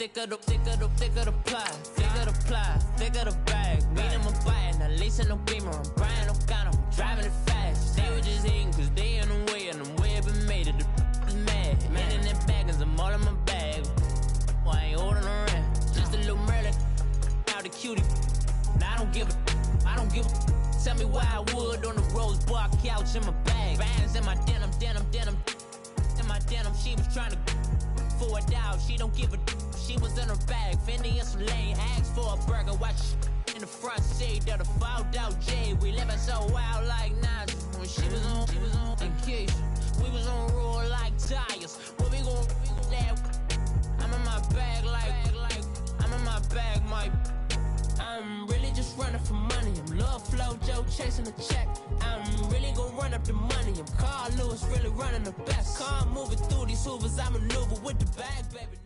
thick of the pie, thick of the pie, thick of the bag. Meet him a bite, now lacing no beamer, I'm Brian O'Connor, I'm driving it fast. They were just hating cause they in the way, and the way it been made it, the is mad. Man in that bag, cause I'm all in my bag. Well, I ain't holding her in, just a little Merlin, out the cutie. Now I don't give a. Tell me why I would on the rose bar couch in my bag. Bands in my denim. In my denim, she was trying to for it out. She don't give a. She was in her bag. Fendi and some lane. Asked for a burger. Watch in the front seat of the fouled out J. We living so wild like Nas. When she was on vacation. We was on roll like tires. What we gon' I'm in my bag like I'm in my bag, Mike. I'm really just running for money. I'm Love Flow Joe chasing the check. I'm really gonna run up the money. I'm Carl Lewis really running the best. Car moving through these hoovers. I maneuver with the bag, baby.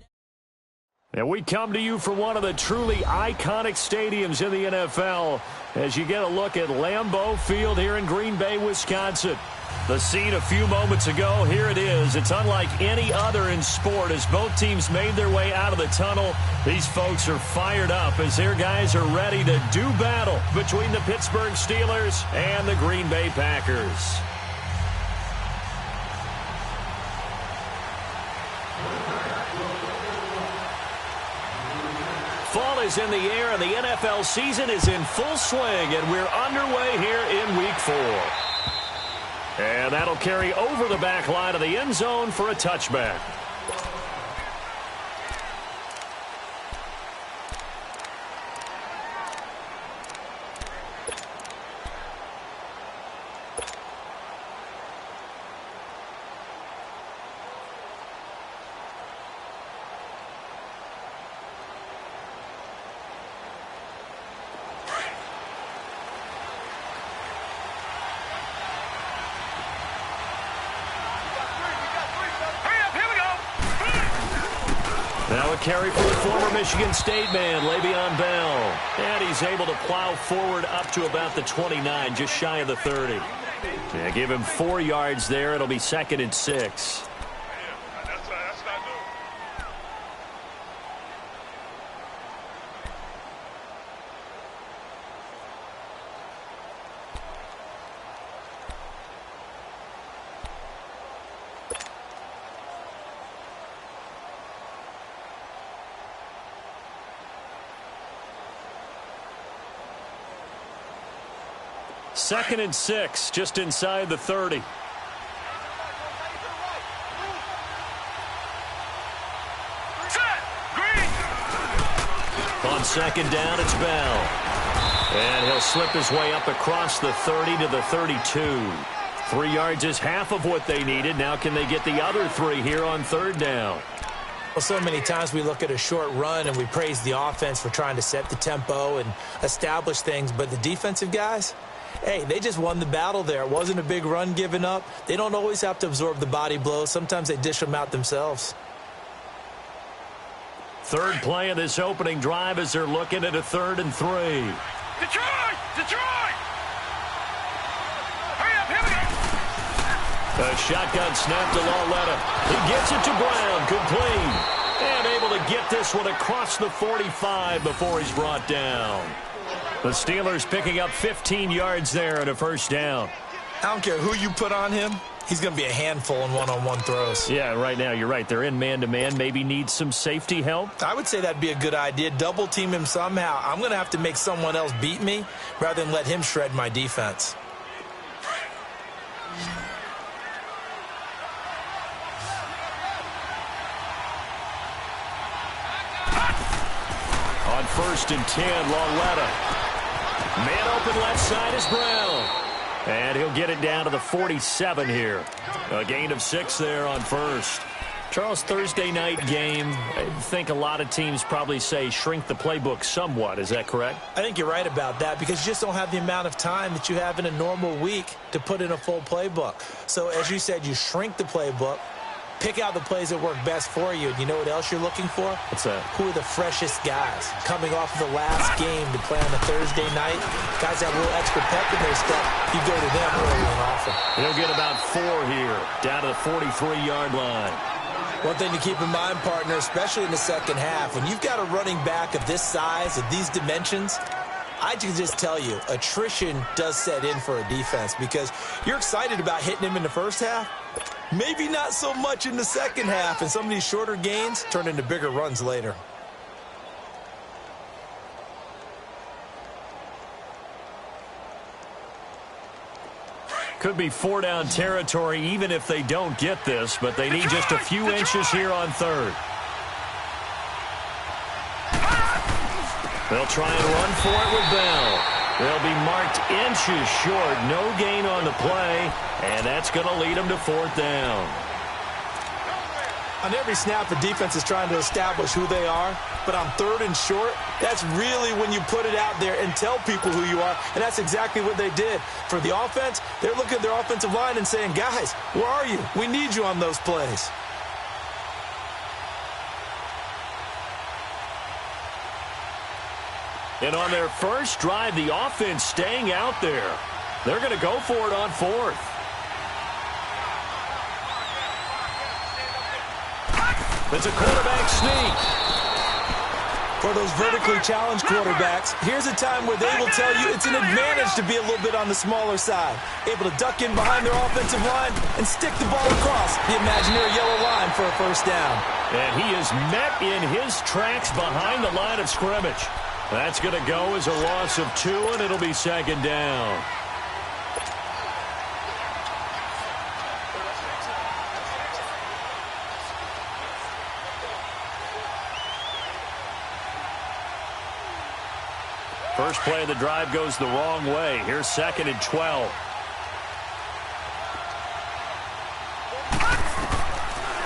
And we come to you from one of the truly iconic stadiums in the NFL as you get a look at Lambeau Field here in Green Bay, Wisconsin. The scene a few moments ago, here it is. It's unlike any other in sport as both teams made their way out of the tunnel. These folks are fired up as their guys are ready to do battle between the Pittsburgh Steelers and the Green Bay Packers. Fall is in the air and the NFL season is in full swing, and we're underway here in Week 4. And that'll carry over the back line of the end zone for a touchback. Now a carry for the former Michigan State man, Le'Veon Bell. And he's able to plow forward up to about the 29, just shy of the 30. Yeah, give him 4 yards there. It'll be 2nd and 6. Second and 6, just inside the 30. On second down, it's Bell. And he'll slip his way up across the 30 to the 32. 3 yards is half of what they needed. Now can they get the other 3 here on 3rd down? Well, so many times we look at a short run and we praise the offense for trying to set the tempo and establish things, but the defensive guys, hey, they just won the battle there. It wasn't a big run given up. They don't always have to absorb the body blows. Sometimes they dish them out themselves. Third play of this opening drive as they're looking at a 3rd and 3. Detroit! Detroit! Hurry up, here we go! A shotgun snap to Lauletta. He gets it to Brown, complete. And able to get this one across the 45 before he's brought down. The Steelers picking up 15 yards there and a 1st down. I don't care who you put on him. He's going to be a handful in one-on-one throws. Yeah, right now you're right. They're in man-to-man. Maybe need some safety help. I would say that'd be a good idea. Double team him somehow. I'm going to have to make someone else beat me rather than let him shred my defense. On 1st and 10, Lauletta. Man open left side is Brown. And he'll get it down to the 47 here. A gain of 6 there on 1st. Charles, Thursday night game, I think a lot of teams probably say shrink the playbook somewhat. Is that correct? I think you're right about that because you just don't have the amount of time that you have in a normal week to put in a full playbook. So as you said, you shrink the playbook. Pick out the plays that work best for you. And you know what else you're looking for? What's that? Who are the freshest guys coming off of the last game to play on a Thursday night? Guys that have a little extra pep in their step. You go to them early and often. He'll get about 4 here, down to the 43-yard line. One thing to keep in mind, partner, especially in the second half, when you've got a running back of this size, of these dimensions, I can just tell you, attrition does set in for a defense because you're excited about hitting him in the first half. Maybe not so much in the second half, and some of these shorter gains turn into bigger runs later. Could be 4-down territory even if they don't get this, but they need just a few inches here on third. They'll try and run for it with Bell. They'll be marked inches short. No gain on the play, and that's going to lead them to 4th down. On every snap, the defense is trying to establish who they are, but on 3rd and short, that's really when you put it out there and tell people who you are, and that's exactly what they did. For the offense, they're looking at their offensive line and saying, guys, where are you? We need you on those plays. And on their first drive, the offense staying out there. They're going to go for it on 4th. It's a quarterback sneak. For those vertically challenged quarterbacks, here's a time where they will tell you it's an advantage to be a little bit on the smaller side. Able to duck in behind their offensive line and stick the ball across the imaginary yellow line for a 1st down. And he is met in his tracks behind the line of scrimmage. That's going to go as a loss of 2, and it'll be 2nd down. First play of the drive goes the wrong way. Here's 2nd and 12.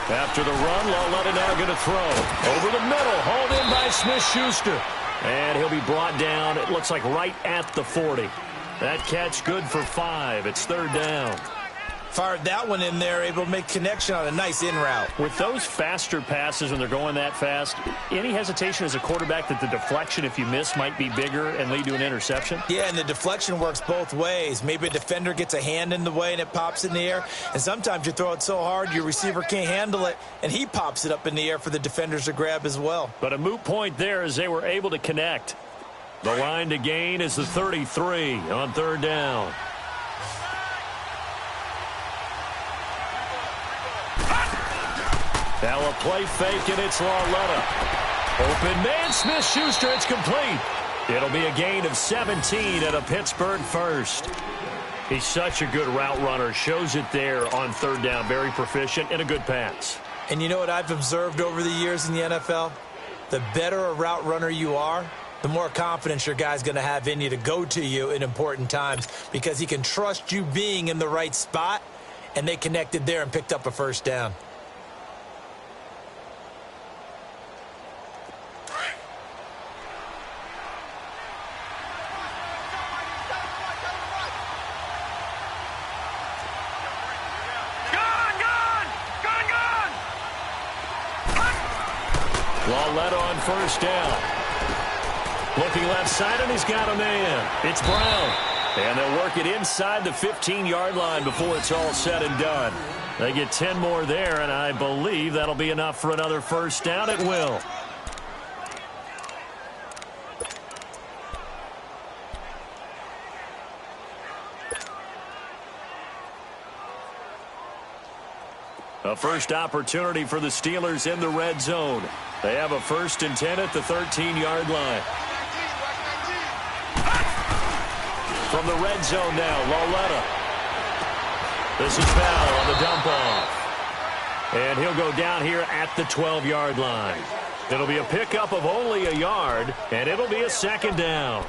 After the run, Laletta now going to throw. Over the middle, hauled in by Smith-Schuster. And he'll be brought down, it looks like right at the 40. That catch good for 5. It's 3rd down. Fired that one in there, able to make connection on a nice in route. With those faster passes when they're going that fast, any hesitation as a quarterback that the deflection, if you miss, might be bigger and lead to an interception? Yeah, and the deflection works both ways. Maybe a defender gets a hand in the way and it pops in the air. And sometimes you throw it so hard your receiver can't handle it, and he pops it up in the air for the defenders to grab as well. But a moot point there as they were able to connect. The line to gain is the 33 on 3rd down. Now a play fake, and it's Laletta. Open man, Smith-Schuster, it's complete. It'll be a gain of 17 and a Pittsburgh 1st. He's such a good route runner. Shows it there on 3rd down. Very proficient and a good pass. And you know what I've observed over the years in the NFL? The better a route runner you are, the more confidence your guy's going to have in you to go to you in important times because he can trust you being in the right spot, and they connected there and picked up a 1st down. Laletta on 1st down. Looking left side, and he's got a man. It's Brown. And they'll work it inside the 15-yard line before it's all said and done. They get 10 more there, and I believe that'll be enough for another 1st down. It will. A first opportunity for the Steelers in the red zone. They have a 1st and 10 at the 13-yard line. From the red zone now, Laletta. This is Bell on the dump off. And he'll go down here at the 12-yard line. It'll be a pickup of only a yard, and it'll be a 2nd down.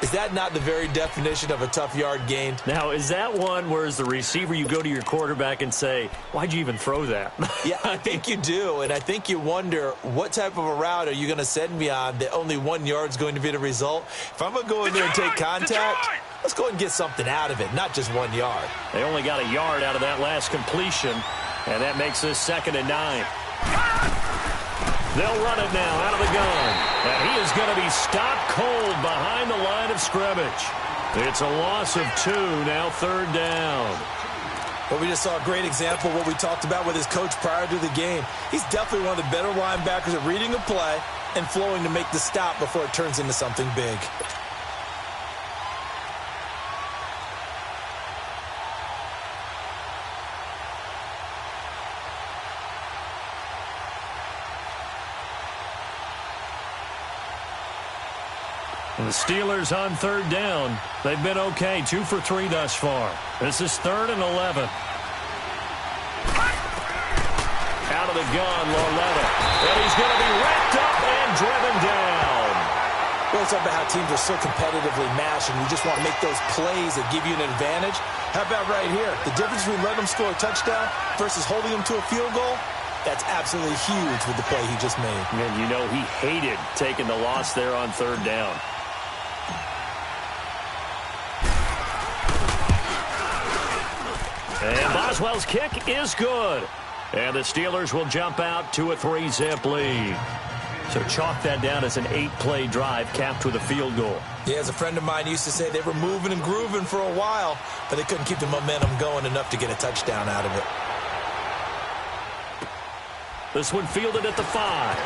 Is that not the very definition of a tough yard gained? Now, is that one where as the receiver you go to your quarterback and say, why'd you even throw that? Yeah, I think you do, and I think you wonder what type of a route are you going to send me on that only 1 yard's going to be the result? If I'm going to go in there and take contact, let's go and get something out of it, not just 1 yard. They only got a yard out of that last completion, and that makes this 2nd and 9. They'll run it now out of the gun. And he is going to be stopped cold behind the line of scrimmage. It's a loss of 2, now 3rd down. Well, we just saw a great example of what we talked about with his coach prior to the game. He's definitely one of the better linebackers at reading a play and flowing to make the stop before it turns into something big. The Steelers on third down. They've been okay, 2 for 3 thus far. This is 3rd and 11. Out of the gun, Loretta. And he's going to be wrapped up and driven down. Well, it's about how teams are so competitively matched, and you just want to make those plays that give you an advantage. How about right here? The difference between letting them score a touchdown versus holding them to a field goal, that's absolutely huge with the play he just made. And you know he hated taking the loss there on third down. And Boswell's kick is good. And the Steelers will jump out to a 3-zip lead. So chalk that down as an 8-play drive capped with a field goal. Yeah, as a friend of mine used to say, they were moving and grooving for a while, but they couldn't keep the momentum going enough to get a touchdown out of it. This one fielded at the 5.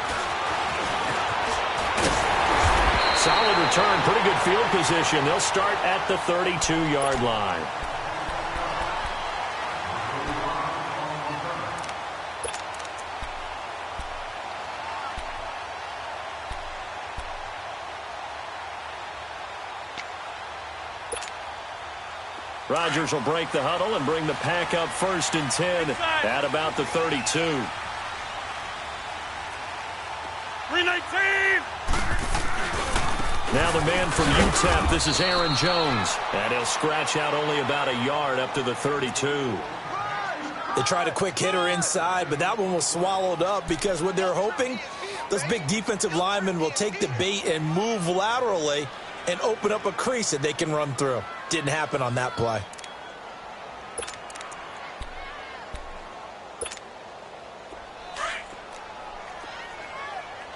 Solid return, pretty good field position. They'll start at the 32-yard line. Rodgers will break the huddle and bring the pack up 1st and 10 at about the 32. 319! Now the man from UTEP, this is Aaron Jones. And he'll scratch out only about a yard up to the 32. They tried a quick hitter inside, but that one was swallowed up because what they're hoping, those big defensive linemen will take the bait and move laterally and open up a crease that they can run through. Didn't happen on that play.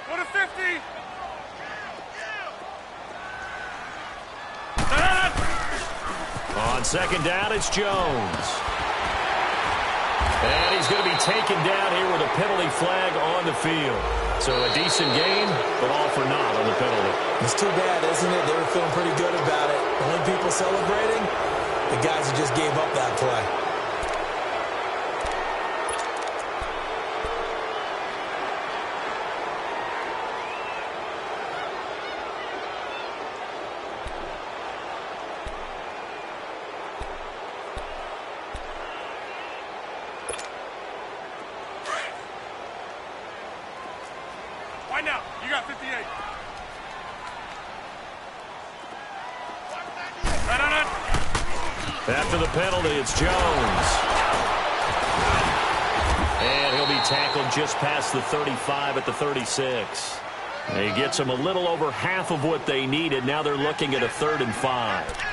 Go to 50! On second down, it's Jones. And he's going to be taken down here with a penalty flag on the field. So a decent game, but all for naught on the penalty. It's too bad, isn't it? They were feeling pretty good about it. Only people celebrating, the guys who just gave up that play. Right now, you got 58. After the penalty, it's Jones. And he'll be tackled just past the 35 at the 36. He gets them a little over half of what they needed. Now they're looking at a 3rd and 5.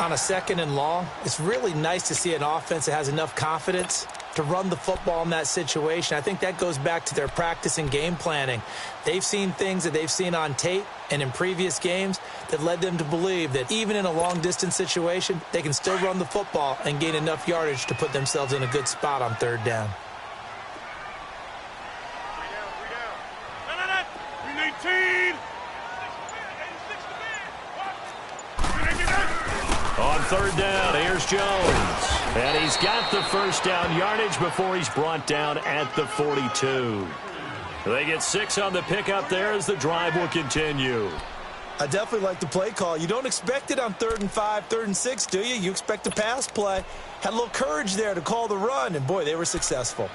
On a 2nd and long, it's really nice to see an offense that has enough confidence to run the football in that situation. I think that goes back to their practice and game planning. They've seen things that they've seen on tape and in previous games that led them to believe that even in a long-distance situation, they can still run the football and gain enough yardage to put themselves in a good spot on 3rd down. 319! On 3rd down, here's Jones. And he's got the 1st down yardage before he's brought down at the 42. They get 6 on the pickup there as the drive will continue. I definitely like the play call. You don't expect it on 3rd and 5, 3rd and 6, do you? You expect a pass play. Had a little courage there to call the run, and boy, they were successful.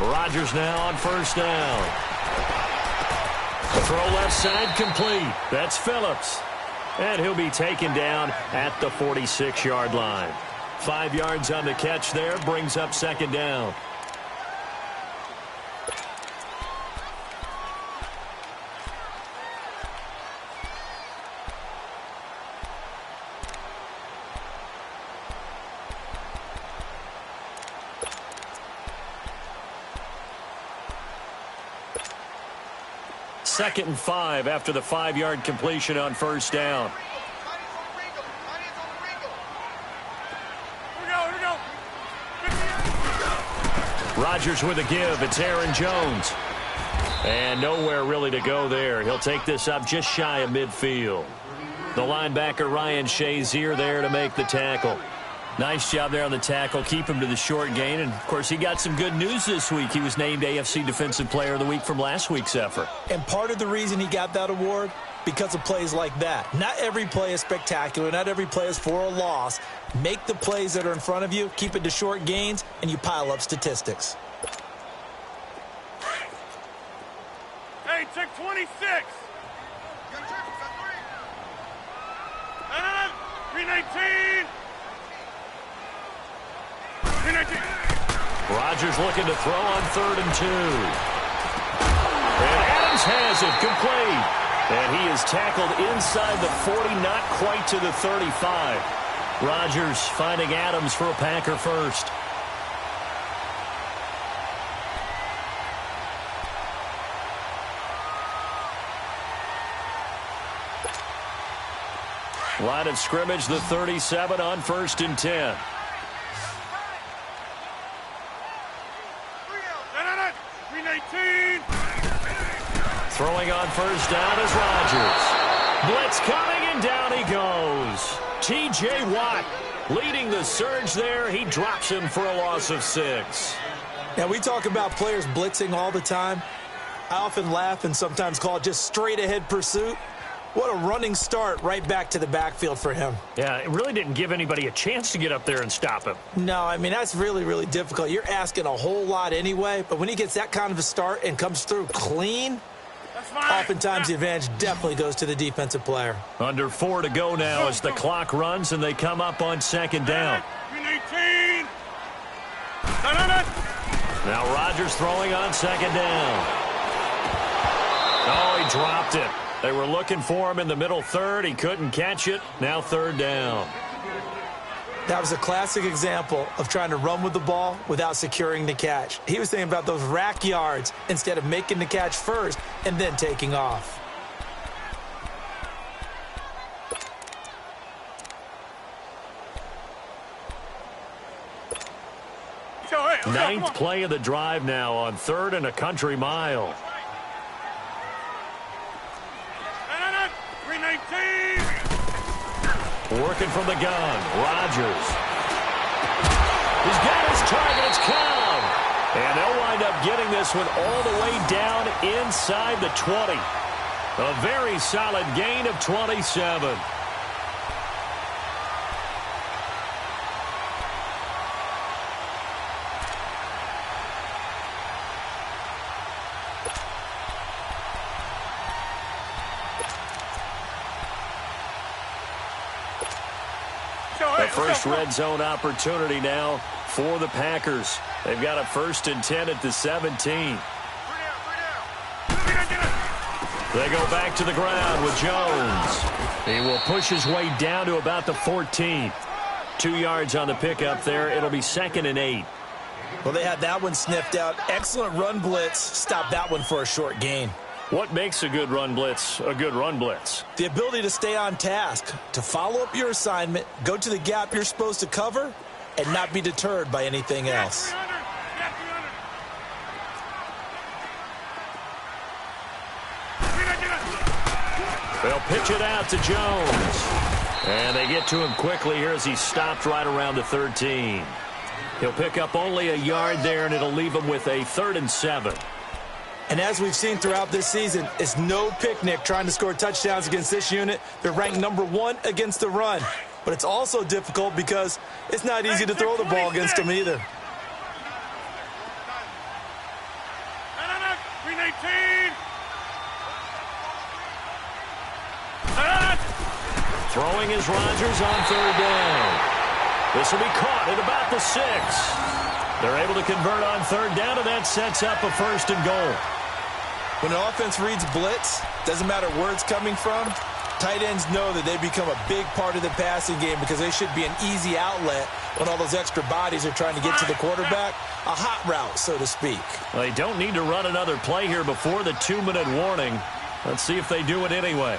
Rodgers now on 1st down. Throw left side complete. That's Phillips. And he'll be taken down at the 46-yard line. 5 yards on the catch there, brings up 2nd down. 2nd and 5 after the 5-yard completion on first down. Here we go. Rodgers with a give. It's Aaron Jones. And nowhere really to go there. He'll take this up just shy of midfield. The linebacker, Ryan Shazier, there to make the tackle. Nice job there on the tackle. Keep him to the short gain. And, of course, he got some good news this week. He was named AFC Defensive Player of the Week from last week's effort. And part of the reason he got that award, because of plays like that. Not every play is spectacular. Not every play is for a loss. Make the plays that are in front of you, keep it to short gains, and you pile up statistics. Hey, check 26. 319. 319. Rodgers looking to throw on 3rd and 2. And Adams has it complete. And he is tackled inside the 40, not quite to the 35. Rodgers finding Adams for a Packer first. Line of scrimmage, the 37 on 1st and 10. Throwing on first down is Rodgers. Blitz coming, and down he goes. T.J. Watt leading the surge there. He drops him for a loss of 6. Now, we talk about players blitzing all the time. I often laugh and sometimes call it just straight-ahead pursuit. What a running start right back to the backfield for him. Yeah, it really didn't give anybody a chance to get up there and stop him. No, I mean, that's really, really difficult. You're asking a whole lot anyway, but when he gets that kind of a start and comes through clean, oftentimes the advantage definitely goes to the defensive player. Under 4 to go now as the clock runs and they come up on 2nd down. 319. Now Rodgers throwing on 2nd down. Oh, he dropped it. They were looking for him in the middle 3rd. He couldn't catch it. Now 3rd down. That was a classic example of trying to run with the ball without securing the catch. He was thinking about those rack yards instead of making the catch first and then taking off. Ninth play of the drive now on 3rd and a country mile. 319. Working from the gun, Rodgers. He's got his target, it's Cobb. And they'll wind up getting this one all the way down inside the 20. A very solid gain of 27. The first red zone opportunity now for the Packers. They've got a 1st and 10 at the 17. They go back to the ground with Jones. He will push his way down to about the 14. 2 yards on the pickup there. It'll be 2nd and 8. Well, they had that one sniffed out. Excellent run blitz. Stop that one for a short gain. What makes a good run blitz a good run blitz? The ability to stay on task, to follow up your assignment, go to the gap you're supposed to cover, and not be deterred by anything else. They'll pitch it out to Jones. And they get to him quickly here as he stopped right around the 13. He'll pick up only a yard there, and it'll leave him with a 3rd and 7. And as we've seen throughout this season, it's no picnic trying to score touchdowns against this unit. They're ranked number 1 against the run. But it's also difficult because it's not easy to throw the ball against them either. 319. Throwing is Rodgers on 3rd down. This will be caught at about the 6. They're able to convert on 3rd down, and that sets up a 1st and goal. When an offense reads blitz, doesn't matter where it's coming from, tight ends know that they become a big part of the passing game because they should be an easy outlet when all those extra bodies are trying to get to the quarterback. A hot route, so to speak. Well, they don't need to run another play here before the 2-minute warning. Let's see if they do it anyway.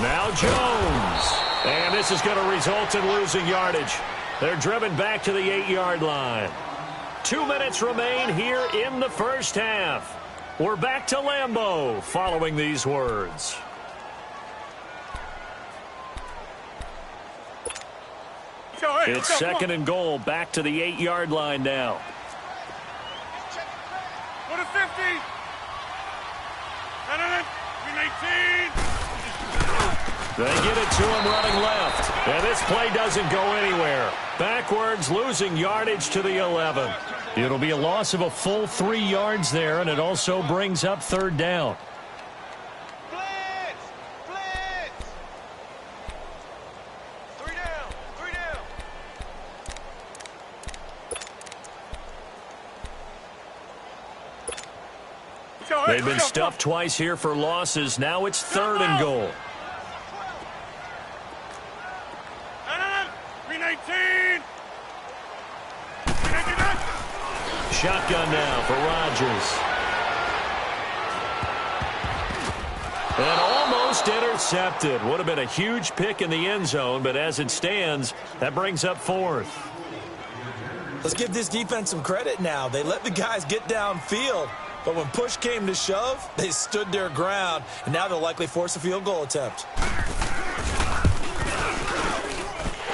Now Jones. And this is going to result in losing yardage. They're driven back to the 8-yard line. 2 minutes remain here in the first half. We're back to Lambeau following these words. It's second and goal, back to the 8-yard line now. Go to 50. 18. They get it to him running left. And this play doesn't go anywhere. Backwards, losing yardage to the 11. It'll be a loss of a full 3 yards there, and it also brings up third down. Blitz! Blitz! 3 down! 3 down! They've been stuffed twice here for losses. Now it's third and goal. 18. Shotgun now for Rodgers. And almost intercepted. Would have been a huge pick in the end zone, but as it stands, that brings up fourth. Let's give this defense some credit now. They let the guys get downfield, but when push came to shove, they stood their ground, and now they'll likely force a field goal attempt.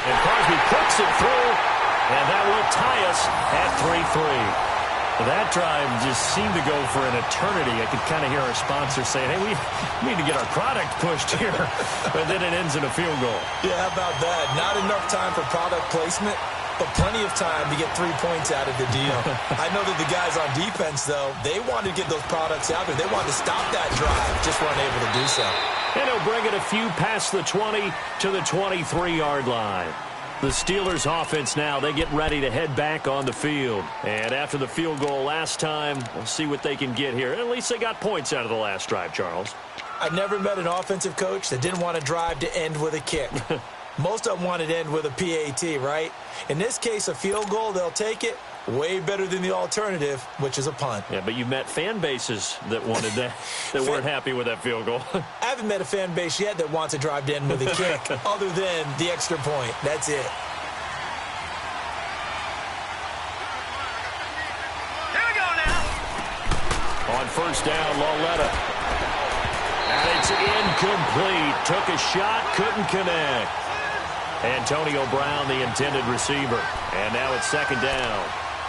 And Crosby puts it through, and that will tie us at 3-3. That drive just seemed to go for an eternity. I could kind of hear our sponsors saying, hey, we need to get our product pushed here. But then it ends in a field goal. Yeah, how about that? Not enough time for product placement, but plenty of time to get 3 points out of the deal. I know that the guys on defense, though, they wanted to get those products out there. They wanted to stop that drive, just weren't able to do so. And he'll bring it a few past the 20 to the 23-yard line. The Steelers offense now, they get ready to head back on the field. And after the field goal last time, we'll see what they can get here. At least they got points out of the last drive, Charles. I've never met an offensive coach that didn't want to drive to end with a kick. Most of them wanted to end with a PAT, right? In this case, a field goal, they'll take it. Way better than the alternative, which is a punt. Yeah, but you met fan bases that wanted that, that weren't happy with that field goal. I haven't met a fan base yet that wants to drive to end with a kick, other than the extra point. That's it. Here we go now. On first down, Lauletta. And it's incomplete. Took a shot, couldn't connect. Antonio Brown, the intended receiver. And now it's second down.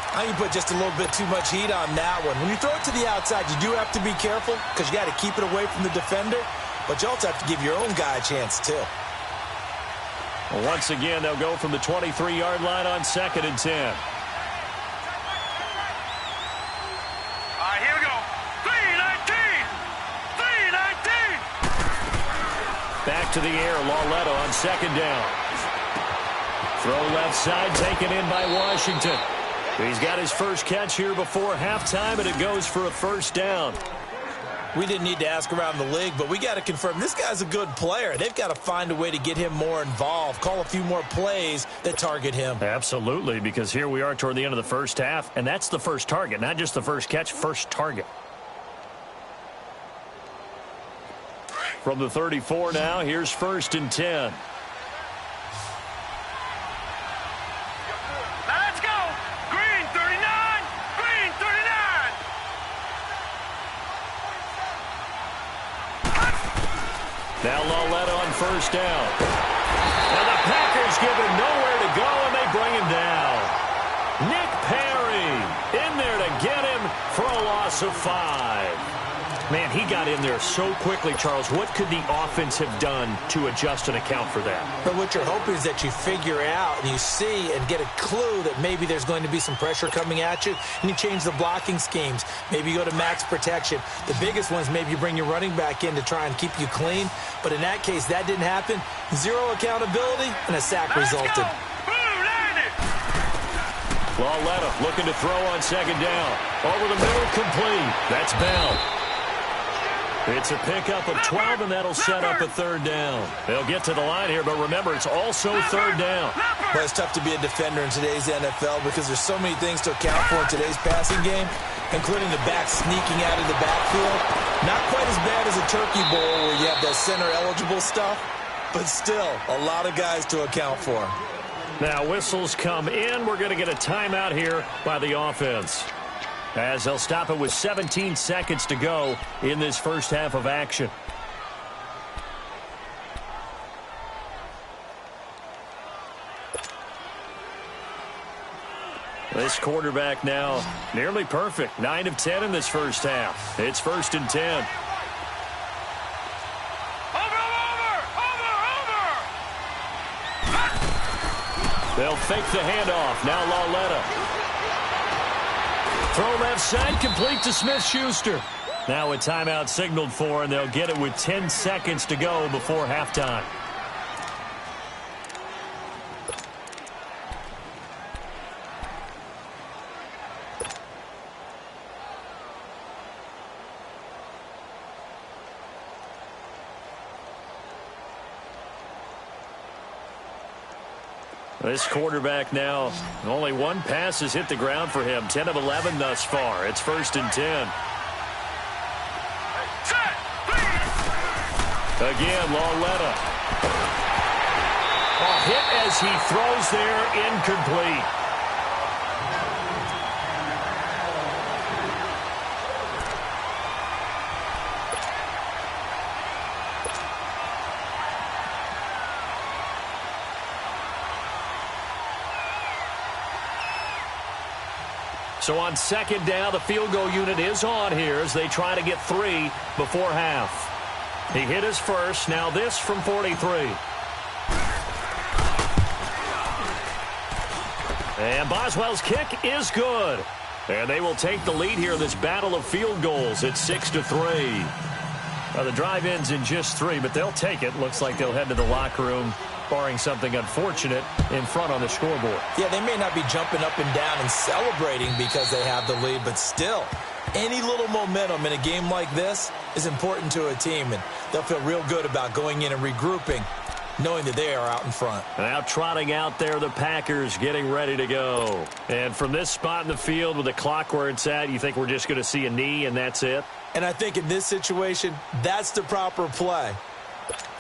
I think you put just a little bit too much heat on that one. When you throw it to the outside, you do have to be careful because you got to keep it away from the defender, but you also have to give your own guy a chance, too. Well, once again, they'll go from the 23-yard line on second and 10. All right, here we go. 3-19! 3-19! Back to the air, Lauletta on second down. Throw left side, taken in by Washington. He's got his first catch here before halftime, and it goes for a first down. We didn't need to ask around the league, but we got to confirm this guy's a good player. They've got to find a way to get him more involved, call a few more plays that target him. Absolutely, because here we are toward the end of the first half, and that's the first target, not just the first catch, first target. From the 34 now, here's first and 10. Now Lauletta on first down. And the Packers give him nowhere to go, and they bring him down. Nick Perry in there to get him for a loss of 5. Man, he got in there so quickly, Charles. What could the offense have done to adjust and account for that? But what you're hoping is that you figure out and you see and get a clue that maybe there's going to be some pressure coming at you, and you change the blocking schemes. Maybe you go to max protection. The biggest one is maybe you bring your running back in to try and keep you clean. But in that case, that didn't happen. Zero accountability, and a sack resulted. Lauletta looking to throw on second down. Over the middle, complete. That's Bell. It's a pickup of 12, and that'll set up a third down. They'll get to the line here, but remember, it's also third down. Well, it's tough to be a defender in today's NFL because there's so many things to account for in today's passing game, including the back sneaking out of the backfield. Not quite as bad as a turkey bowl where you have that center-eligible stuff, but still a lot of guys to account for. Now whistles come in. We're going to get a timeout here by the offense, as they'll stop it with 17 seconds to go in this first half of action. This quarterback now nearly perfect. 9 of 10 in this first half. It's 1st and 10. They'll fake the handoff. Now Lauletta. Throw left side, complete to Smith-Schuster. Now a timeout signaled for, and they'll get it with 10 seconds to go before halftime. This quarterback now, only one pass has hit the ground for him. 10 of 11 thus far. It's 1st and 10. Again, Lauletta. A hit as he throws there, incomplete. So on 2nd down, the field goal unit is on here as they try to get 3 before half. He hit his first. Now this from 43. And Boswell's kick is good. And they will take the lead here in this battle of field goals. It's 6-3. The drive ends in just 3, but they'll take it. Looks like they'll head to the locker room, barring something unfortunate, in front on the scoreboard. Yeah, they may not be jumping up and down and celebrating because they have the lead, but still, any little momentum in a game like this is important to a team, and they'll feel real good about going in and regrouping, knowing that they are out in front. Now trotting out there, the Packers getting ready to go. And from this spot in the field with the clock where it's at, you think we're just going to see a knee and that's it? And I think in this situation, that's the proper play.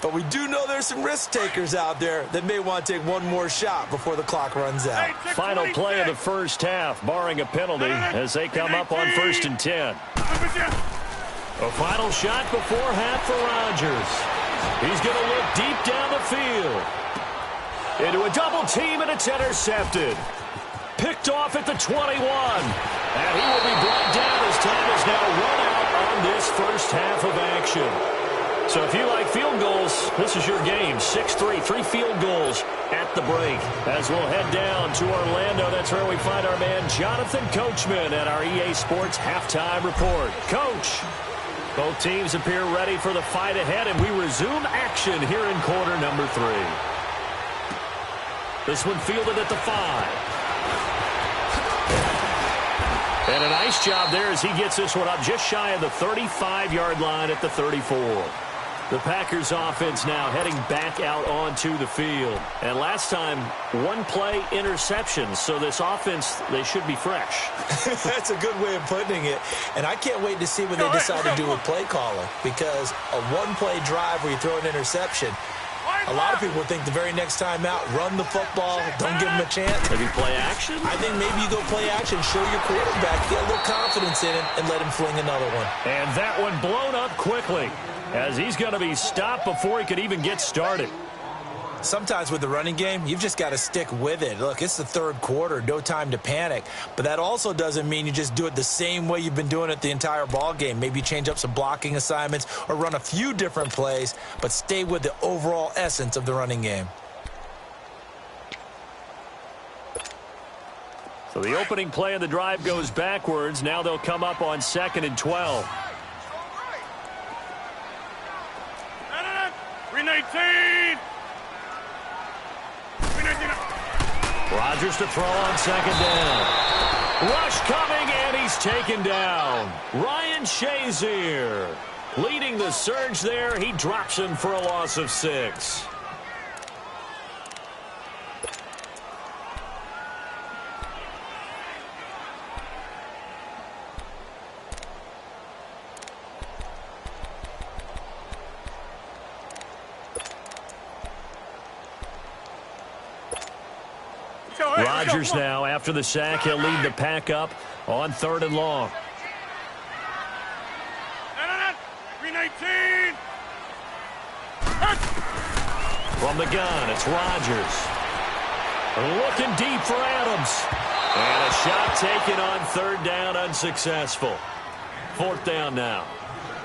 But we do know there's some risk takers out there that may want to take one more shot before the clock runs out. Final play of the first half, barring a penalty, as they come up on 1st and 10. A final shot before half for Rodgers. He's going to look deep down the field. Into a double team, and it's intercepted. Picked off at the 21. And he will be brought down as time is now run out on this first half of action. So if you like field goals, this is your game. 6-3, 3 field goals at the break. As we'll head down to Orlando, that's where we find our man Jonathan Coachman at our EA Sports Halftime Report. Coach, both teams appear ready for the fight ahead, and we resume action here in quarter number 3. This one fielded at the 5. And a nice job there as he gets this one up just shy of the 35-yard line at the 34. The Packers offense now heading back out onto the field. And last time, 1-play interception. So this offense, they should be fresh. That's a good way of putting it. And I can't wait to see what they decide to do with play calling. Because a 1-play drive where you throw an interception, a lot of people would think the very next time out, run the football, don't give them a chance. Maybe play action? I think maybe you go play action, show your quarterback, get a little confidence in it, and let him fling another one. And that one blown up quickly, as he's going to be stopped before he could even get started. Sometimes with the running game, you've just got to stick with it. Look, it's the 3rd quarter, no time to panic. But that also doesn't mean you just do it the same way you've been doing it the entire ball game. Maybe change up some blocking assignments or run a few different plays, but stay with the overall essence of the running game. So the opening play of the drive goes backwards. Now they'll come up on 2nd and 12. 319. Rodgers to throw on 2nd down. Rush coming, and he's taken down. Ryan Shazier. Leading the surge there, he drops him for a loss of 6. Rodgers now, after the sack, he'll lead the pack up on 3rd and long. 319. From the gun, it's Rodgers. Looking deep for Adams. And a shot taken on 3rd down, unsuccessful. 4th down now.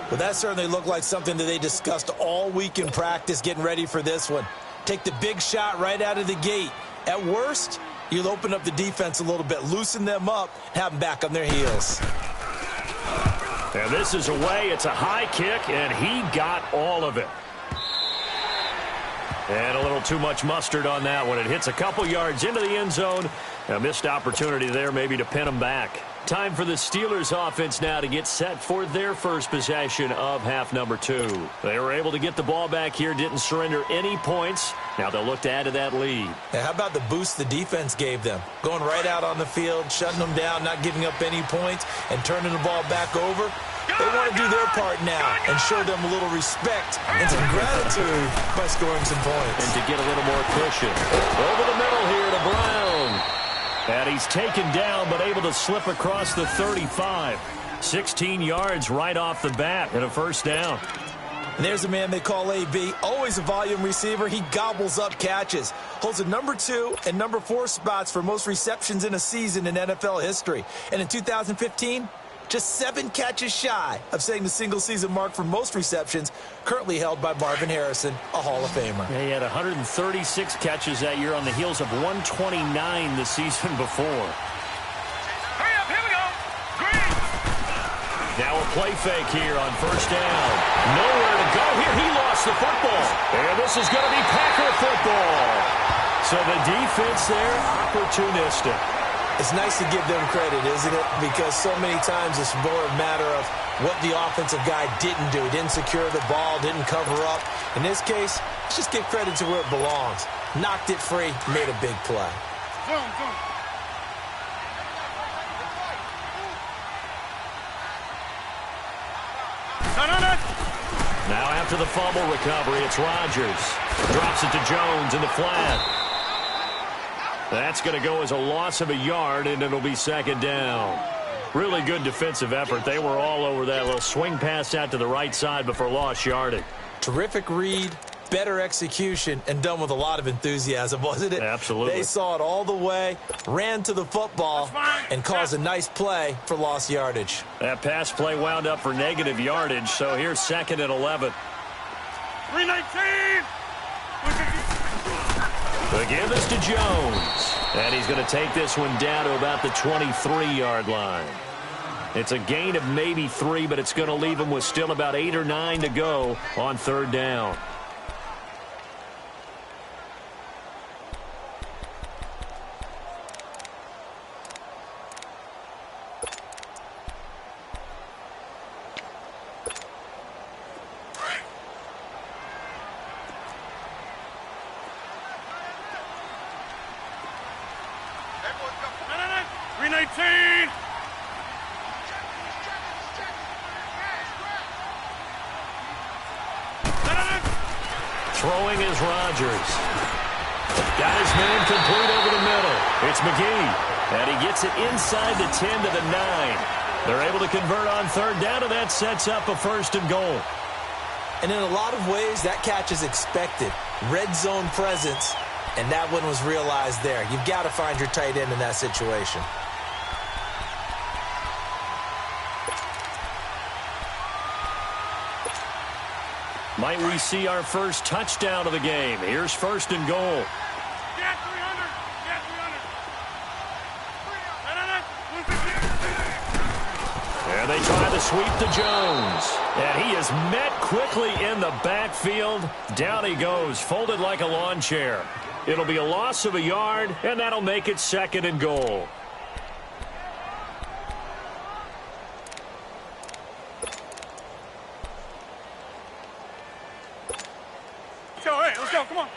Well, that certainly looked like something that they discussed all week in practice, getting ready for this one. Take the big shot right out of the gate. At worst, you'll open up the defense a little bit, loosen them up, have them back on their heels. And this is away. It's a high kick, and he got all of it. And a little too much mustard on that one. It hits a couple yards into the end zone. A missed opportunity there maybe to pin him back. Time for the Steelers offense now to get set for their first possession of half number 2. They were able to get the ball back here, didn't surrender any points. Now they'll look to add to that lead. Now, how about the boost the defense gave them? Going right out on the field, shutting them down, not giving up any points, and turning the ball back over. They want to do their part now and show them a little respect and some gratitude by scoring some points. And to get a little more cushion. Over the middle here to Brown. And he's taken down but able to slip across the 35. 16 yards right off the bat and a 1st down. And there's a man they call AB, always a volume receiver. He gobbles up catches. Holds the number 2 and number 4 spots for most receptions in a season in NFL history. And in 2015, just 7 catches shy of setting the single-season mark for most receptions, currently held by Marvin Harrison, a Hall of Famer. He had 136 catches that year on the heels of 129 the season before. Hurry up, here we go. Green. Now a play fake here on 1st down. Nowhere to go here. He lost the football. And this is going to be Packer football. So the defense there, opportunistic. It's nice to give them credit, isn't it? Because so many times it's more a matter of what the offensive guy didn't do. He didn't secure the ball, didn't cover up. In this case, let's just give credit to where it belongs. Knocked it free, made a big play. Now after the fumble recovery, it's Rodgers. Drops it to Jones in the flat. That's going to go as a loss of a yard, and it'll be 2nd down. Really good defensive effort. They were all over that little swing pass out to the right side before lost yardage. Terrific read, better execution, and done with a lot of enthusiasm, wasn't it? Absolutely. They saw it all the way, ran to the football, and caused a nice play for lost yardage. That pass play wound up for negative yardage, so here's 2nd and 11. 319. Again, this to Jones. And he's going to take this one down to about the 23-yard line. It's a gain of maybe 3, but it's going to leave him with still about 8 or 9 to go on 3rd down. Throwing is Rodgers. Got his man complete over the middle. It's McGee. And he gets it inside the 10 to the 9. They're able to convert on 3rd down, and that sets up a 1st and goal. And in a lot of ways, that catch is expected. Red zone presence, and that one was realized there. You've got to find your tight end in that situation. Might we see our first touchdown of the game? Here's 1st and goal. Get 300. Get 300. And they try the sweep to Jones. And he is met quickly in the backfield. Down he goes, folded like a lawn chair. It'll be a loss of a yard, and that'll make it 2nd and goal. Let's go. Come on.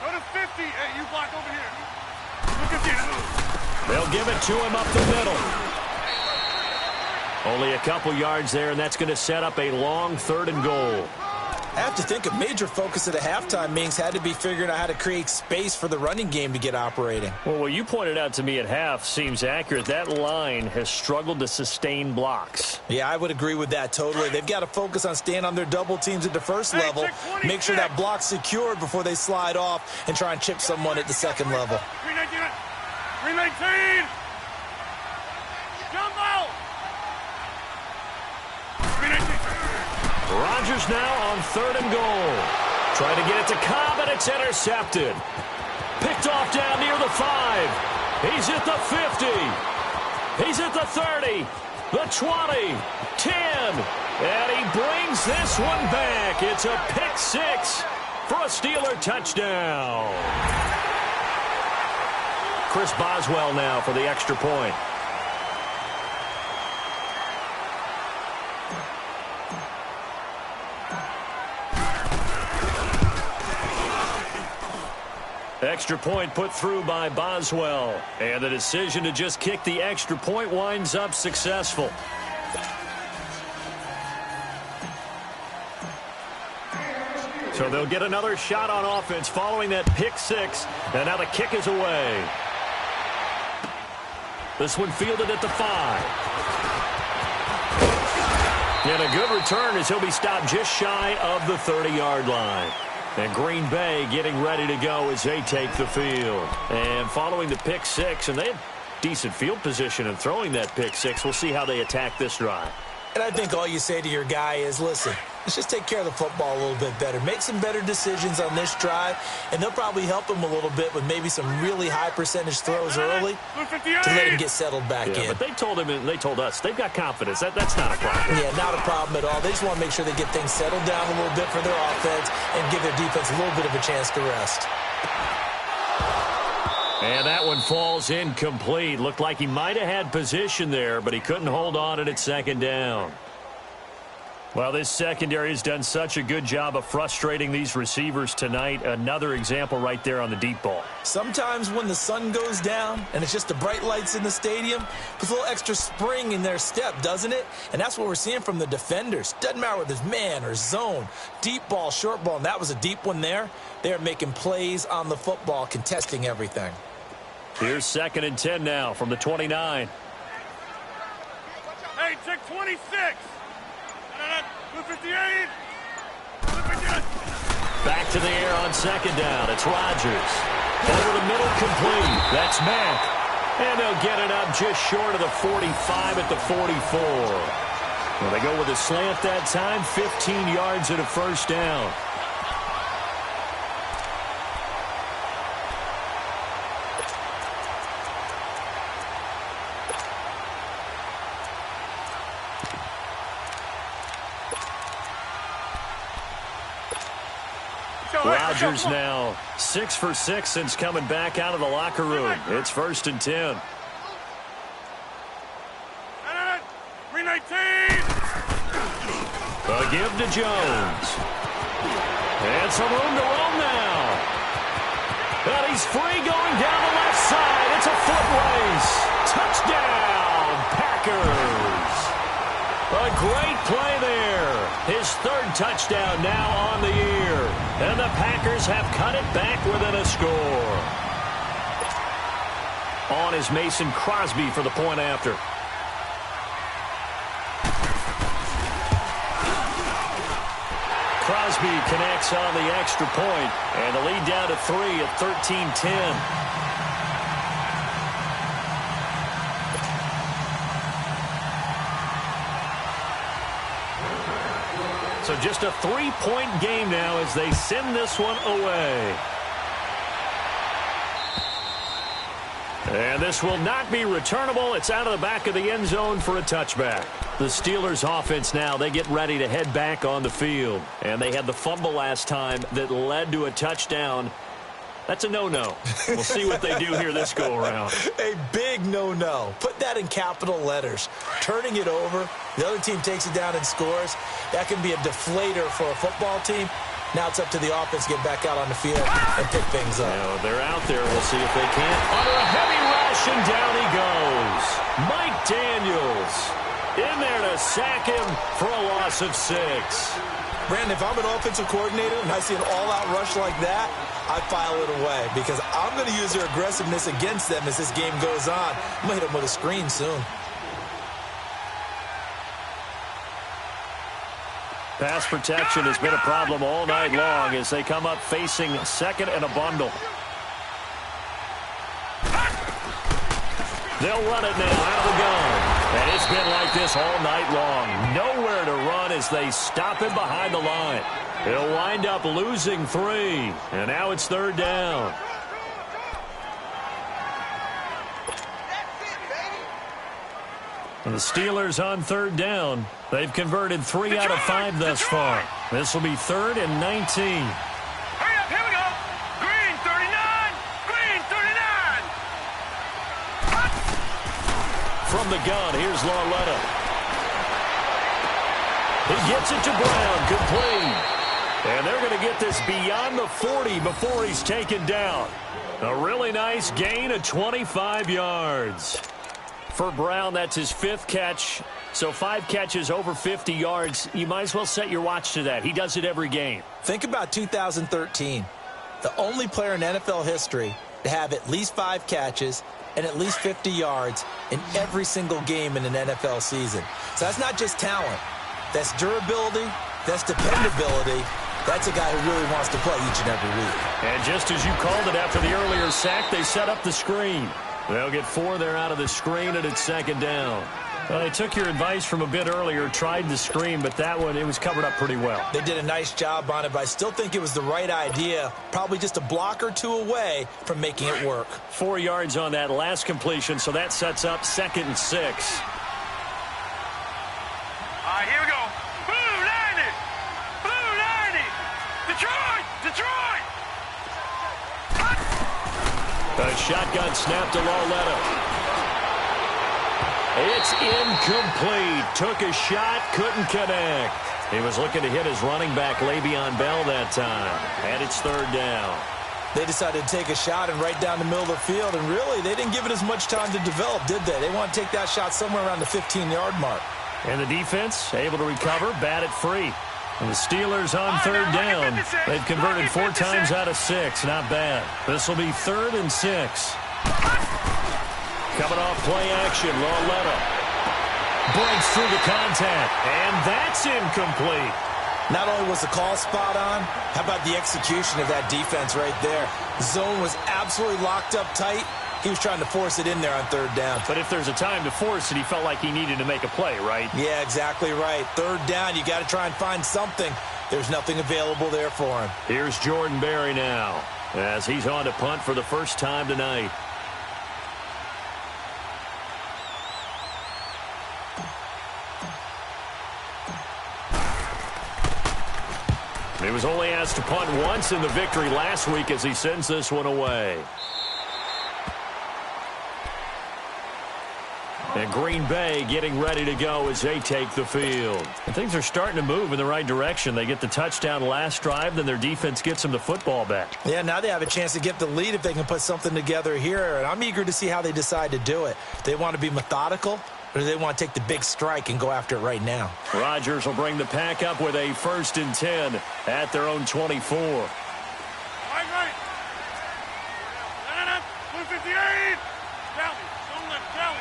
Go to 50. Hey, you block over here. Look at this. They'll give it to him up the middle. Only a couple yards there, and that's going to set up a long 3rd and goal. I have to think a major focus at the halftime meetings had to be figuring out how to create space for the running game to get operating. Well, what you pointed out to me at half seems accurate. That line has struggled to sustain blocks. Yeah, I would agree with that totally. They've got to focus on staying on their double teams at the first level, make sure that block's secured before they slide off and try and chip someone at the second level. 319. Jumbo. 319. Rodgers now on 3rd and goal. Trying to get it to Cobb, and it's intercepted. Picked off down near the 5. He's at the 50. He's at the 30. The 20. 10. And he brings this one back. It's a pick 6 for a Steeler touchdown. Chris Boswell now for the extra point. Extra point put through by Boswell. And the decision to just kick the extra point winds up successful. So they'll get another shot on offense following that pick 6. And now the kick is away. This one fielded at the 5. And a good return as he'll be stopped just shy of the 30-yard line. And Green Bay getting ready to go as they take the field. And following the pick 6, and they had decent field position in throwing that pick 6. We'll see how they attack this drive. And I think all you say to your guy is, listen, let's just take care of the football a little bit better. Make some better decisions on this drive, and they'll probably help him a little bit with maybe some really high percentage throws early to let him get settled back in. But they told him, and they told us, they've got confidence. That's not a problem. Yeah, not a problem at all. They just want to make sure they get things settled down a little bit for their offense and give their defense a little bit of a chance to rest. And that one falls incomplete. Looked like he might have had position there, but he couldn't hold on at 2nd down. Well, this secondary has done such a good job of frustrating these receivers tonight. Another example right there on the deep ball. Sometimes when the sun goes down and it's just the bright lights in the stadium, puts a little extra spring in their step, doesn't it? And that's what we're seeing from the defenders. Doesn't matter whether it's man or zone, deep ball, short ball, and that was a deep one there. They're making plays on the football, contesting everything. Here's 2nd and 10 now from the 29. Hey, check 26. 258. Back to the air on 2nd down. It's Rodgers. Over the middle, complete. That's Mack. And they'll get it up just short of the 45 at the 44. Well, they go with a slant that time, 15 yards and a 1st down. Rodgers now 6 for 6 since coming back out of the locker room. It's 1st and 10. 319. A give to Jones. And some room to roam now. And he's free going down the left side. It's a foot race. Touchdown, Packers. A great play there. His 3rd touchdown now on the year. And the Packers have cut it back within a score. On is Mason Crosby for the point after. Crosby connects on the extra point, and the lead down to 3 at 13-10. So just a 3-point game now as they send this one away. And this will not be returnable. It's out of the back of the end zone for a touchback. The Steelers offense now, they get ready to head back on the field. And they had the fumble last time that led to a touchdown. That's a no-no. We'll see what they do here this go-around. A big no-no. Put that in capital letters. Turning it over The other team takes it down and scores. That can be a deflator for a football team. Now it's up to the offense to get back out on the field and pick things up. They're out there. We'll see if they can. Under a heavy rush, and down he goes. Mike Daniels in there to sack him for a loss of 6. Brandon, if I'm an offensive coordinator and I see an all-out rush like that, I file it away because I'm going to use their aggressiveness against them as this game goes on. I'm going to hit them with a screen soon. Pass protection has been a problem all night long as they come up facing second and a bundle. They'll run it now out of the gun. And it's been like this all night long. Nowhere to run as they stop him behind the line. He'll wind up losing 3. And now it's 3rd down. And the Steelers on 3rd down. They've converted 3 out of 5 thus far. This will be 3rd and 19. Hurry up, here we go. Green, 39. Green, 39. From the gun, here's Lauletta. He gets it to Brown, complete. And they're going to get this beyond the 40 before he's taken down. A really nice gain of 25 yards. For Brown, that's his 5th catch. So 5 catches over 50 yards. You might as well set your watch to that. He does it every game. Think about 2013. The only player in NFL history to have at least 5 catches and at least 50 yards in every single game in an NFL season. So that's not just talent. That's durability. That's dependability. That's a guy who really wants to play each and every week. And just as you called it after the earlier sack, they set up the screen. They'll get 4 there out of the screen, and it's 2nd down. Well, they took your advice from a bit earlier, tried the screen, but that one, it was covered up pretty well. They did a nice job on it, but I still think it was the right idea. Probably just a block or 2 away from making it work. 4 yards on that last completion, so that sets up 2nd and 6. All right, here we go. Blue 90. Blue 90. Detroit. Detroit. A shotgun snap to Lauletta. It's incomplete. Took a shot, couldn't connect. He was looking to hit his running back, Le'Veon Bell, that time. And it's 3rd down. They decided to take a shot and right down the middle of the field, and really, they didn't give it as much time to develop, did they? They want to take that shot somewhere around the 15-yard mark. And the defense able to recover, bat it free. And the Steelers on 3rd down. They've converted 4 times out of 6. Not bad. This will be 3rd and 6. Coming off play action, Lauletta breaks through the contact, and that's incomplete. Not only was the call spot on, how about the execution of that defense right there? Zone was absolutely locked up tight. He was trying to force it in there on 3rd down. But if there's a time to force it, he felt like he needed to make a play, right? Yeah, exactly right. 3rd down, you got to try and find something. There's nothing available there for him. Here's Jordan Berry now as he's on to punt for the first time tonight. He was only asked to punt once in the victory last week as he sends this one away. And Green Bay getting ready to go as they take the field. And things are starting to move in the right direction. They get the touchdown last drive, then their defense gets them the football back. Yeah, now they have a chance to get the lead if they can put something together here. And I'm eager to see how they decide to do it. They want to be methodical, or do they want to take the big strike and go after it right now? Rodgers will bring the pack up with a 1st and 10 at their own 24. Right. 158. Tally. Don't let Tally.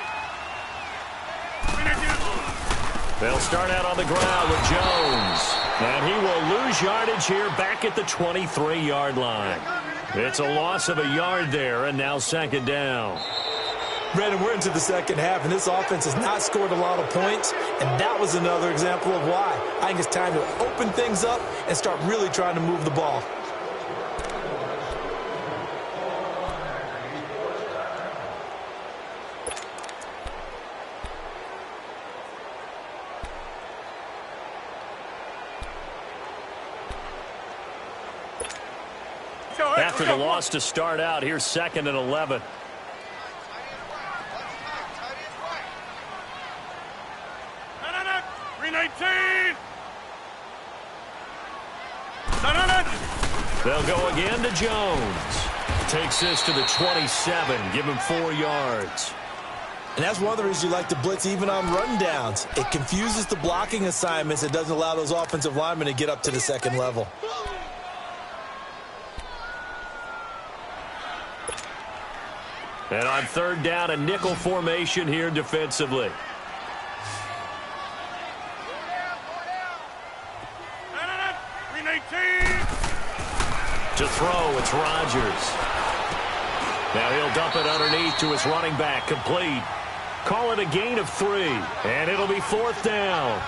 They'll start out on the ground with Jones. And he will lose yardage here back at the 23-yard line. It's a loss of a yard there, and now 2nd down. Brandon, we're into the second half, and this offense has not scored a lot of points, and that was another example of why. I think it's time to open things up and start really trying to move the ball. After the loss to start out, here's 2nd and 11. They'll go again to Jones. Takes this to the 27. Give him 4 yards. And that's one of the reasons you like to blitz even on rundowns. It confuses the blocking assignments. It doesn't allow those offensive linemen to get up to the second level. And on third down, a nickel formation here defensively. To throw, it's Rodgers. Now he'll dump it underneath to his running back, complete. Call it a gain of 3, and it'll be 4th down.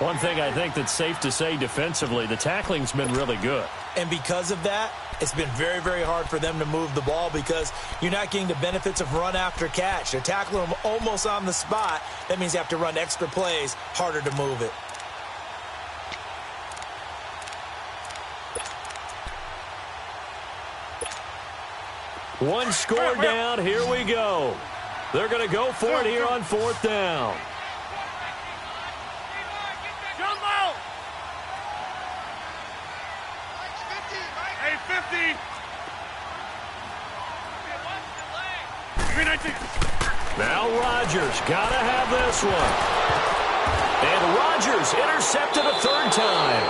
One thing I think that's safe to say defensively, the tackling's been really good. And because of that, it's been very, very hard for them to move the ball because you're not getting the benefits of run after catch. They're tackling them almost on the spot. That means you have to run extra plays, harder to move it. One score down, here we go. They're going to go for it here on 4th down. Jumbo! Hey, 50! 319. Now Rodgers got to have this one. And Rodgers intercepted a 3rd time.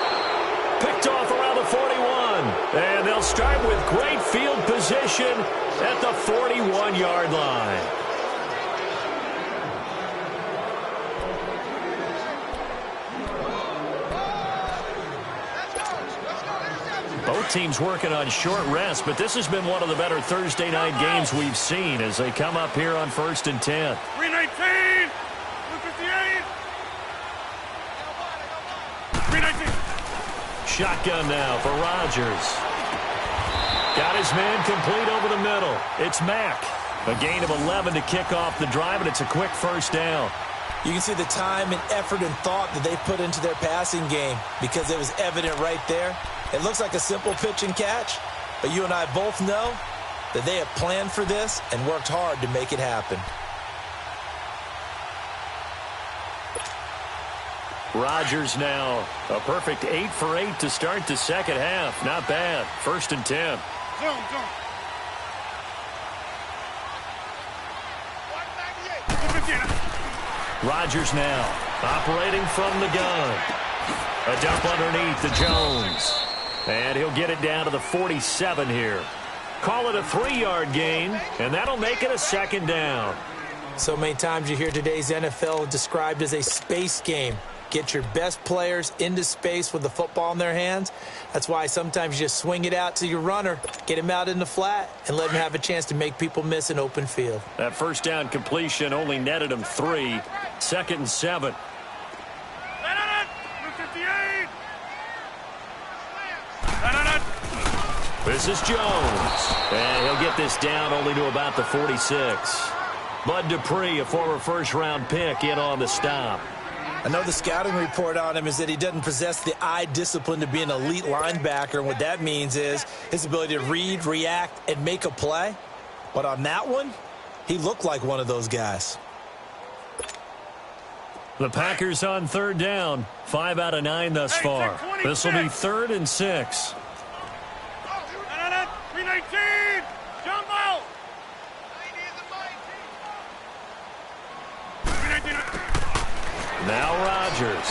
Picked off around the 41. And they'll start with great field position at the 41-yard line. Both teams working on short rest, but this has been one of the better Thursday night games we've seen as they come up here on 1st and 10. 319! 258! 319! Shotgun now for Rodgers. Got his man complete over the middle. It's Mack. A gain of 11 to kick off the drive, and it's a quick 1st down. You can see the time and effort and thought that they put into their passing game because it was evident right there. It looks like a simple pitch and catch, but you and I both know that they have planned for this and worked hard to make it happen. Rodgers now a perfect 8 for 8 to start the second half. Not bad. 1st and 10. Zone. Rodgers now operating from the gun. A dump underneath to Jones. And he'll get it down to the 47 here. Call it a 3-yard gain, and that'll make it a 2nd down. So many times you hear today's NFL described as a space game. Get your best players into space with the football in their hands. That's why sometimes you just swing it out to your runner, get him out in the flat, and let him have a chance to make people miss an open field. That 1st down completion only netted him 3. 2nd and 7. 258! This is Jones. And he'll get this down only to about the 46. Bud Dupree, a former first-round pick, in on the stop. I know the scouting report on him is that he doesn't possess the eye discipline to be an elite linebacker. And what that means is his ability to read, react, and make a play. But on that one, he looked like one of those guys. The Packers on 3rd down. 5 out of 9 thus far. This will be 3rd and 6. 319! Jumbo! 319! Now Rodgers.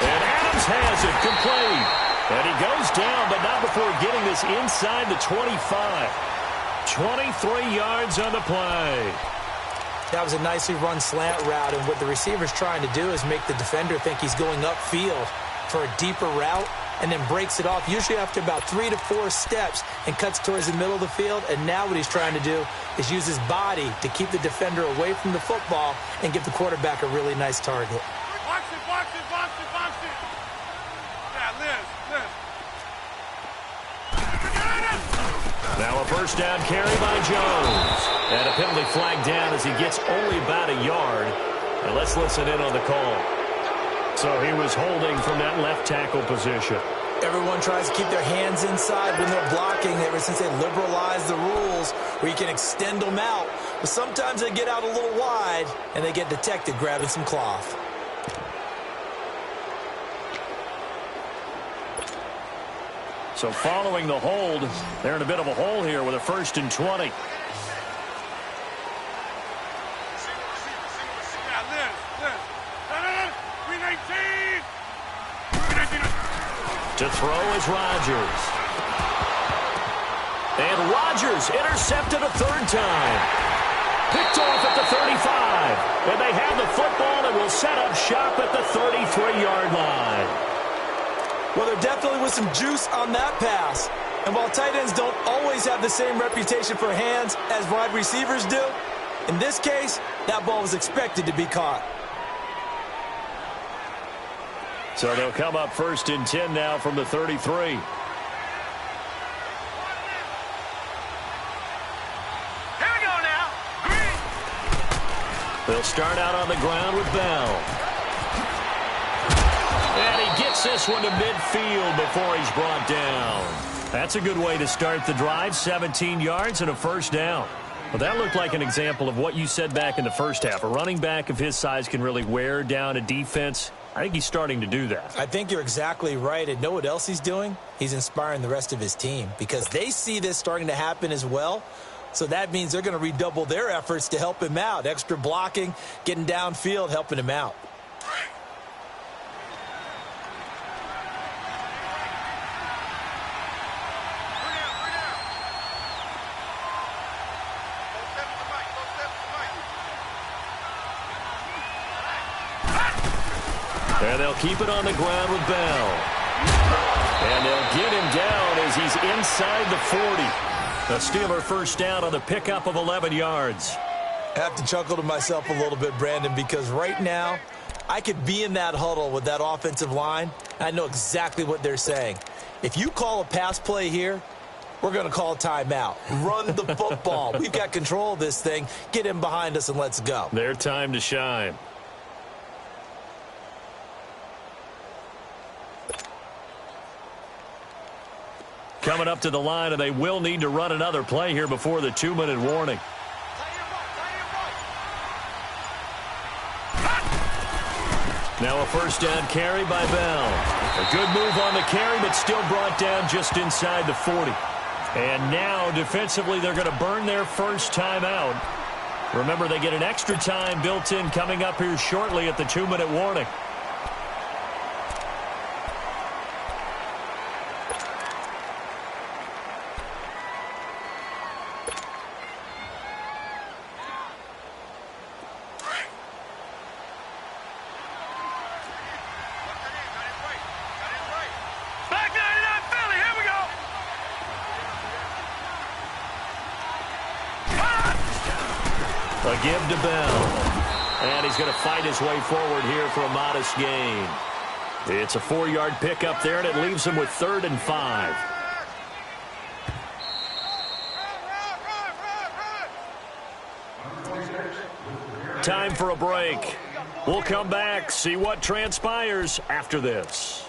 And Adams has it complete. And he goes down, but not before getting this inside the 25. 23 yards on the play. That was a nicely run slant route, and what the receiver's trying to do is make the defender think he's going upfield for a deeper route and then breaks it off, usually after about 3 to 4 steps, and cuts towards the middle of the field. And now what he's trying to do is use his body to keep the defender away from the football and give the quarterback a really nice target. Box it. Yeah, Liz. Now a 1st down carry by Jones. And a penalty flag down as he gets only about a yard. And let's listen in on the call. So he was holding from that left tackle position. Everyone tries to keep their hands inside when they're blocking ever since they liberalized the rules where you can extend them out. But sometimes they get out a little wide and they get detected grabbing some cloth. So following the hold, they're in a bit of a hole here with a 1st and 20. To throw is Rodgers. And Rodgers intercepted a 3rd time. Picked off at the 35. And they have the football and will set up shop at the 33-yard line. Well, there definitely was some juice on that pass. And while tight ends don't always have the same reputation for hands as wide receivers do, in this case, that ball was expected to be caught. So they'll come up 1st and 10 now from the 33. Here we go now. Green. They'll start out on the ground with Bell. And he gets this one to midfield before he's brought down. That's a good way to start the drive. 17 yards and a 1st down. Well, that looked like an example of what you said back in the first half. A running back of his size can really wear down a defense. I think he's starting to do that. I think you're exactly right. And know what else he's doing? He's inspiring the rest of his team because they see this starting to happen as well. So that means they're going to redouble their efforts to help him out. Extra blocking, getting downfield, helping him out. And they'll keep it on the ground with Bell. And they'll get him down as he's inside the 40. The Steeler 1st down on the pickup of 11 yards. I have to chuckle to myself a little bit, Brandon, because right now I could be in that huddle with that offensive line. And I know exactly what they're saying. If you call a pass play here, we're going to call a timeout. Run the football. We've got control of this thing. Get him behind us and let's go. Their time to shine. Coming up to the line, and they will need to run another play here before the 2-minute warning. Now a 1st down carry by Bell. A good move on the carry, but still brought down just inside the 40. And now, defensively, they're going to burn their first timeout. Remember, they get an extra time built in coming up here shortly at the 2-minute warning. A give to Bell. And he's going to fight his way forward here for a modest gain. It's a 4-yard pickup there, and it leaves him with 3rd and 5. Time for a break. We'll come back, see what transpires after this.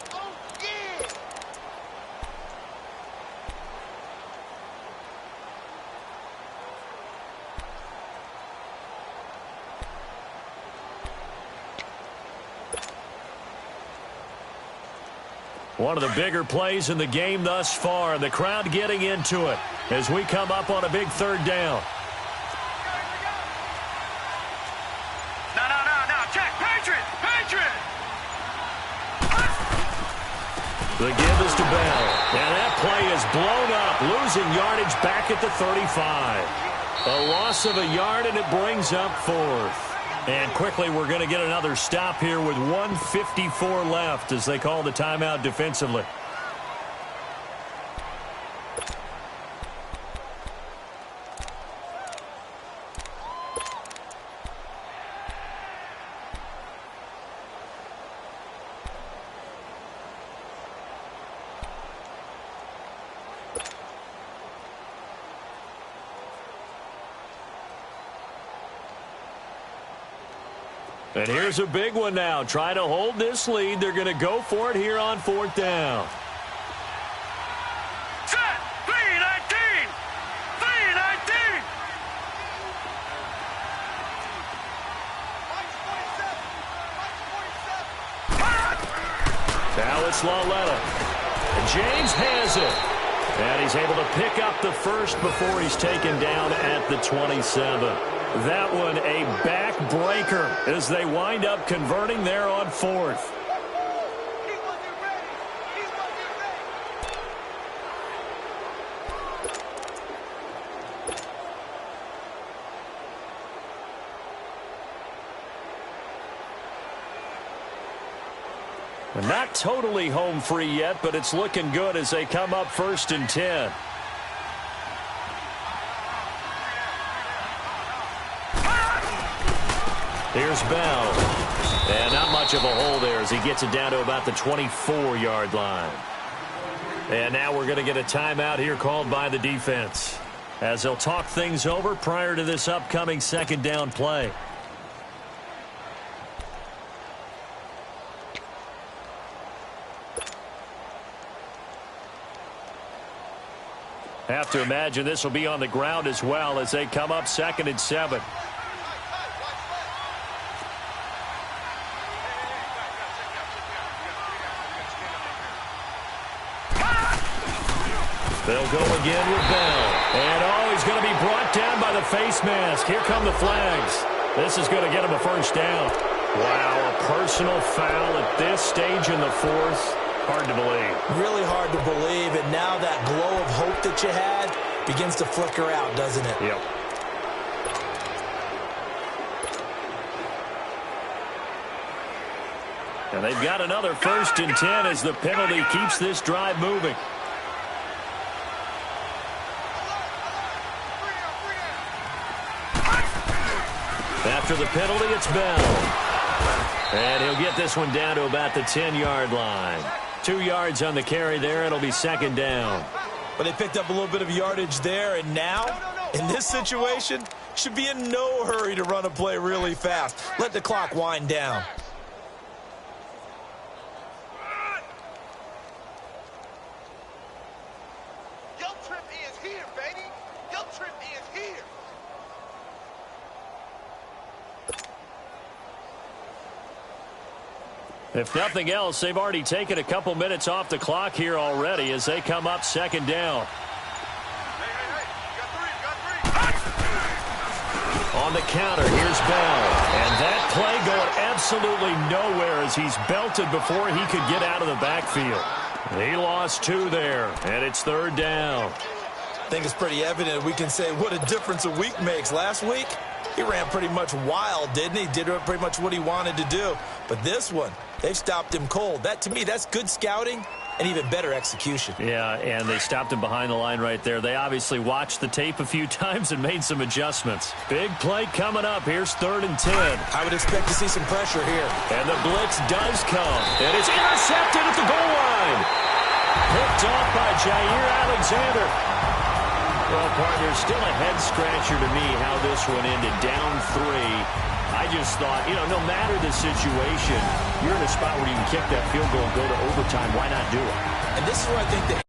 One of the bigger plays in the game thus far. The crowd getting into it as we come up on a big 3rd down. No. Check. Patriot. The give is to Bell. And that play is blown up, losing yardage back at the 35. A loss of a yard, and it brings up 4th. And quickly, we're going to get another stop here with 1:54 left as they call the timeout defensively. And here's a big one now. Try to hold this lead. They're going to go for it here on 4th down. Set. 3-19. Now it's Lauletta. And James has it. And he's able to pick up the first before he's taken down at the 27. That one a backbreaker as they wind up converting there on fourth. Not totally home free yet, but it's looking good as they come up 1st and 10. Here's Bell. And not much of a hole there as he gets it down to about the 24-yard line. And now we're going to get a timeout here called by the defense as they'll talk things over prior to this upcoming 2nd down play. Have to imagine this will be on the ground as well as they come up 2nd and 7. They'll go again with Bell. And, he's going to be brought down by the face mask. Here come the flags. This is going to get him a 1st down. Wow, a personal foul at this stage in the 4th. Hard to believe. Really hard to believe, and now that glow of hope that you had begins to flicker out, doesn't it? Yep. And they've got another 1st and 10 as the penalty keeps this drive moving. After the penalty, it's Bell. And he'll get this one down to about the 10-yard line. 2 yards on the carry there. It'll be 2nd down. But they picked up a little bit of yardage there, and now, in this situation, should be in no hurry to run a play really fast. Let the clock wind down. Your trip is here, baby. Your trip is here. If nothing else, they've already taken a couple minutes off the clock here already as they come up 2nd down. Hey, you got three. On the counter, here's Bell. And that play going absolutely nowhere as he's belted before he could get out of the backfield. He lost 2 there, and it's 3rd down. I think it's pretty evident we can say what a difference a week makes. Last week, he ran pretty much wild, didn't he? Did pretty much what he wanted to do. But this one, they've stopped him cold. That, to me, that's good scouting and even better execution. Yeah, and they stopped him behind the line right there. They obviously watched the tape a few times and made some adjustments. Big play coming up. Here's 3rd and 10. I would expect to see some pressure here. And the blitz does come. And it's intercepted at the goal line. Picked off by Jair Alexander. Well, partner, still a head-scratcher to me how this one ended. Down 3. I just thought, no matter the situation, you're in a spot where you can kick that field goal and go to overtime. Why not do it? And this is where I think the